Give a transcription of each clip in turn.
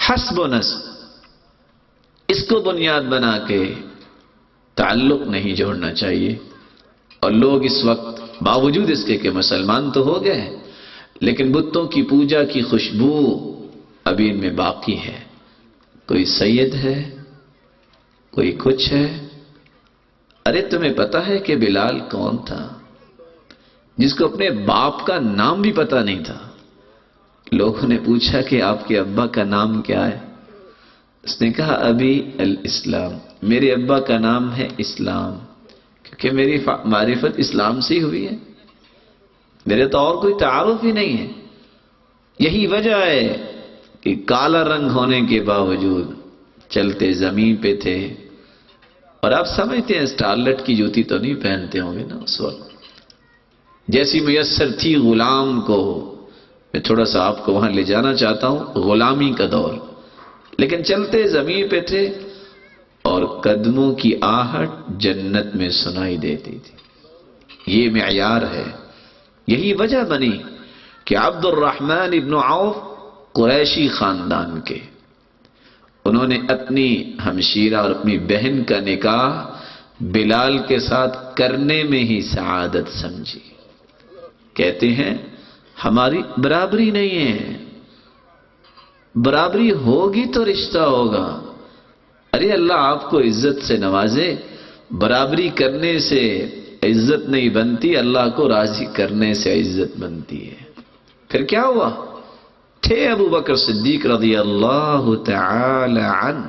حسب و نسب اس کو بنیاد بنا کے تعلق نہیں جوڑنا چاہیے. اور لوگ اس وقت باوجود اس کے کہ مسلمان تو ہو گئے لیکن بتوں کی پوجا کی خوشبو ابھی ان میں باقی ہے. کوئی سید ہے، کوئی کچھ ہے. ارے تمہیں پتا ہے کہ بلال کون تھا جس کو اپنے باپ کا نام بھی پتا نہیں تھا؟ لوگوں نے پوچھا کہ آپ کے ابا کا نام کیا ہے؟ اس نے کہا ابی الاسلام، میرے ابا کا نام ہے اسلام، کیونکہ میری معرفت اسلام سے ہی ہوئی ہے، میرے تو اور کوئی تعارف ہی نہیں ہے. یہی وجہ ہے کہ کالا رنگ ہونے کے باوجود چلتے زمین پہ تھے. اور آپ سمجھتے ہیں اسٹارلٹ کی جوتی تو نہیں پہنتے ہوں گے نا اس وقت، جیسی میسر تھی غلام کو. میں تھوڑا سا آپ کو وہاں لے جانا چاہتا ہوں، غلامی کا دور، لیکن چلتے زمین پہ تھے اور قدموں کی آہٹ جنت میں سنائی دیتی تھی. یہ معیار ہے. یہی وجہ بنی کہ عبد الرحمن ابن عوف قریشی خاندان کے، انہوں نے اپنی ہمشیرہ اور اپنی بہن کا نکاح بلال کے ساتھ کرنے میں ہی سعادت سمجھی. کہتے ہیں ہماری برابری نہیں ہے، برابری ہوگی تو رشتہ ہوگا. ارے اللہ آپ کو عزت سے نوازے، برابری کرنے سے عزت نہیں بنتی، اللہ کو راضی کرنے سے عزت بنتی ہے. پھر کیا ہوا؟ تھے ابو بکر صدیق رضی اللہ تعالی عنہ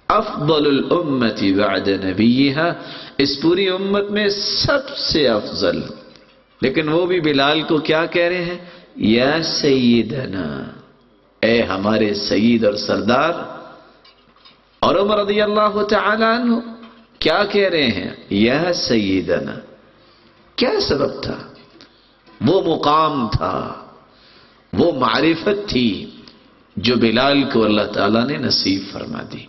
افضل الامت بعد نبیہا، اس پوری امت میں سب سے افضل، لیکن وہ بھی بلال کو کیا کہہ رہے ہیں؟ یا سیدنا، اے ہمارے سید اور سردار. اور عمر رضی اللہ تعالی عنہ کیا کہہ رہے ہیں؟ یا سیدنا. کیا سبب تھا؟ وہ مقام تھا، وہ معرفت تھی جو بلال کو اللہ تعالیٰ نے نصیب فرما دی.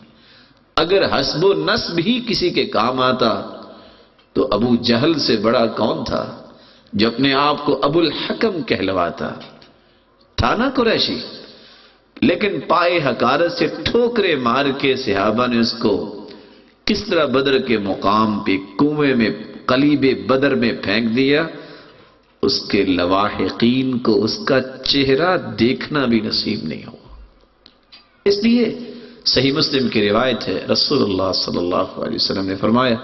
اگر حسب و نسب ہی کسی کے کام آتا تو ابو جہل سے بڑا کون تھا جو اپنے آپ کو ابو الحکم کہلواتا تھا نا قریشی. لیکن پائے حقارت سے ٹھوکرے مار کے صحابہ نے اس کو کس طرح بدر کے مقام پہ کنویں میں قلیب بدر میں پھینک دیا. اس کے لواحقین کو اس کا چہرہ دیکھنا بھی نصیب نہیں ہوا. اس لیے صحیح مسلم کی روایت ہے، رسول اللہ صلی اللہ علیہ وسلم نے فرمایا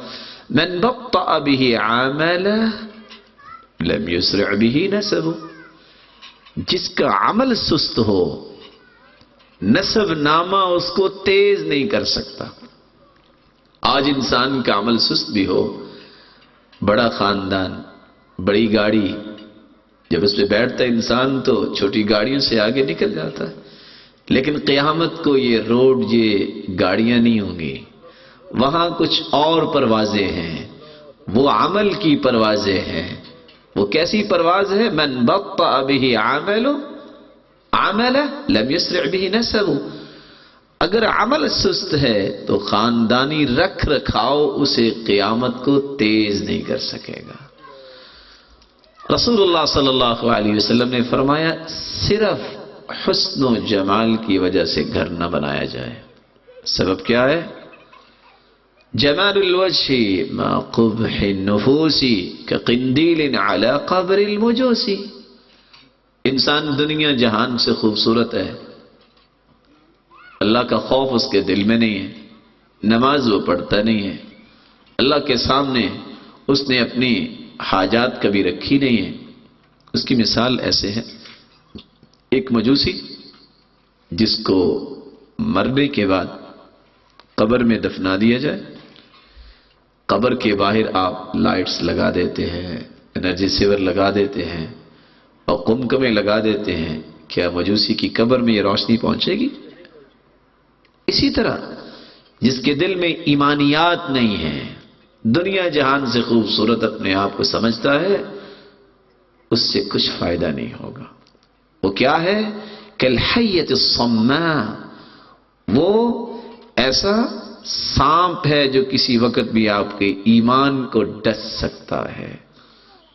من بطأ به عمله لم يسرع به نسبه. جس کا عمل سست ہو نسب نامہ اس کو تیز نہیں کر سکتا. آج انسان کا عمل سست بھی ہو، بڑا خاندان، بڑی گاڑی، جب اس پہ بیٹھتا ہے انسان تو چھوٹی گاڑیوں سے آگے نکل جاتا ہے، لیکن قیامت کو یہ روڈ، یہ گاڑیاں نہیں ہوں گی، وہاں کچھ اور پروازیں ہیں، وہ عمل کی پروازیں ہیں. وہ کیسی پرواز ہے؟ من بطأ به عمله لم يسرع به نسبه. اگر عمل سست ہے تو خاندانی رکھ رکھاؤ اسے قیامت کو تیز نہیں کر سکے گا. رسول اللہ صلی اللہ علیہ وسلم نے فرمایا صرف حسن و جمال کی وجہ سے گھر نہ بنایا جائے. سبب کیا ہے؟ جمال الوجہ ما قبح النفوس كقندیل على قبر المجوس. انسان دنیا جہان سے خوبصورت ہے، اللہ کا خوف اس کے دل میں نہیں ہے، نماز وہ پڑھتا نہیں ہے، اللہ کے سامنے اس نے اپنی حاجات کبھی رکھی نہیں ہے. اس کی مثال ایسے ہے، ایک مجوسی جس کو مرنے کے بعد قبر میں دفنا دیا جائے، قبر کے باہر آپ لائٹس لگا دیتے ہیں، انرجی سیور لگا دیتے ہیں اور قمقمے لگا دیتے ہیں. کیا مجوسی کی قبر میں یہ روشنی پہنچے گی؟ اسی طرح جس کے دل میں ایمانیات نہیں ہیں، دنیا جہان سے خوبصورت اپنے آپ کو سمجھتا ہے، اس سے کچھ فائدہ نہیں ہوگا. وہ کیا ہے؟ کالحیۃ الصماء، وہ ایسا سانپ ہے جو کسی وقت بھی آپ کے ایمان کو ڈس سکتا ہے.